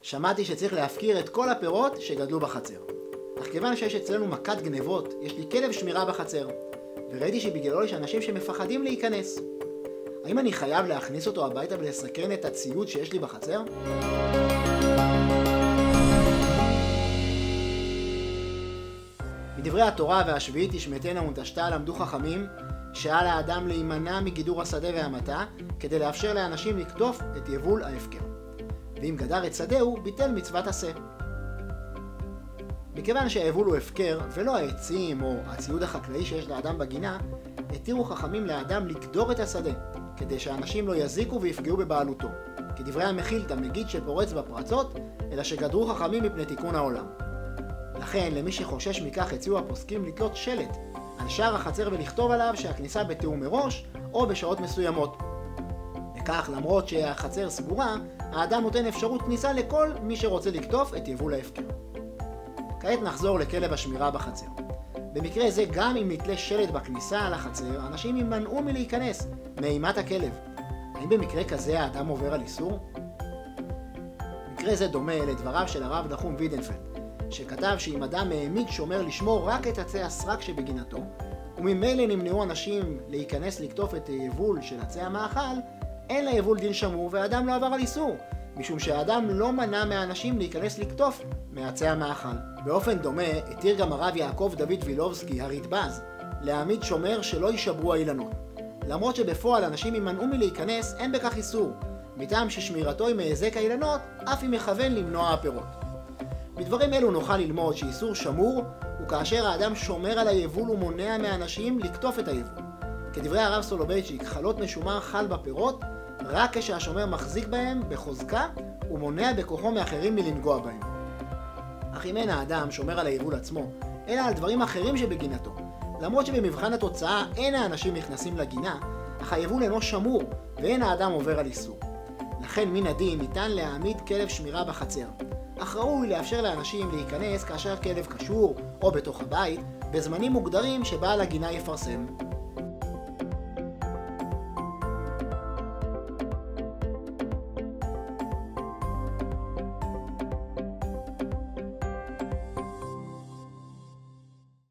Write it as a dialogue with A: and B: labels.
A: שמעתי שצריך להפקיר את כל הפירות שגדלו בחצר. אך כיוון שיש אצלנו מכת גנבות, יש לי כלב שמירה בחצר. וראיתי שבגללו יש אנשים שמפחדים להיכנס. האם אני חייב להכניס אותו הביתה ולסקרן את הציוד שיש לי בחצר? מדברי התורה והשביעית תשמטנה ונטשתה למדו חכמים שעל האדם להימנע מגידור השדה והמטע כדי לאפשר לאנשים לקטוף את יבול ההפקר. ואם גדר את שדהו ביטל מצוות עשה. מכיוון שהיבול הוא הפקר ולא העצים או הציוד החקלאי שיש לאדם בגינה, התירו חכמים לאדם לגדור את השדה כדי שאנשים לא יזיקו ויפגעו בבעלותו, כדברי המחילתא מגיד שפורץ בפרצות, אלא שגדרו חכמים מפני תיקון העולם. לכן למי שחושש מכך הציעו הפוסקים לתלות שלט על שער החצר ולכתוב עליו שהכניסה בתיאום מראש או בשעות מסוימות. וכך למרות שהחצר סגורה, האדם נותן אפשרות כניסה לכל מי שרוצה לקטוף את יבול ההפקר. כעת נחזור לכלב השמירה בחצר. במקרה זה גם אם נתלה שלט בכניסה לחצר, אנשים יימנעו מלהיכנס מאימת הכלב. האם במקרה כזה האדם עובר על איסור? מקרה זה דומה לדבריו של הרב נחום וידנפלד, שכתב שאם אדם העמיד שומר לשמור רק את עצי הסרק שבגינתו, וממילא נמנעו אנשים להיכנס לקטוף את היבול של עצי המאכל, אין ליבול דין שמור והאדם לא עבר על איסור, משום שהאדם לא מנע מהאנשים להיכנס לקטוף מעצי המאכל. באופן דומה התיר גם הרב יעקב דוד וילובסקי הרדב"ז להעמיד שומר שלא יישברו האילנות. למרות שבפועל אנשים יימנעו מלהיכנס, אין בכך איסור, מטעם ששמירתו עם מהיזק האילנות אף אם מכוון למנוע הפירות. בדברים אלו נוכל ללמוד שאיסור שמור הוא כאשר האדם שומר על היבול ומונע מאנשים לקטוף את היבול. כדברי הרב סולובייצ'יק, חלות משומר חל בפירות רק כשהשומר מחזיק בהם בחוזקה ומונע בכוחו מאחרים מלנגוע בהם. אך אם אין האדם שומר על היבול עצמו, אלא על דברים אחרים שבגינתו, למרות שבמבחן התוצאה אין האנשים נכנסים לגינה, אך היבול אינו שמור ואין האדם עובר על איסור. לכן מן הדין ניתן להעמיד כלב שמירה בחצר, אך ראוי לאפשר לאנשים להיכנס כאשר כלב קשור או בתוך הבית בזמנים מוגדרים שבעל הגינה יפרסם.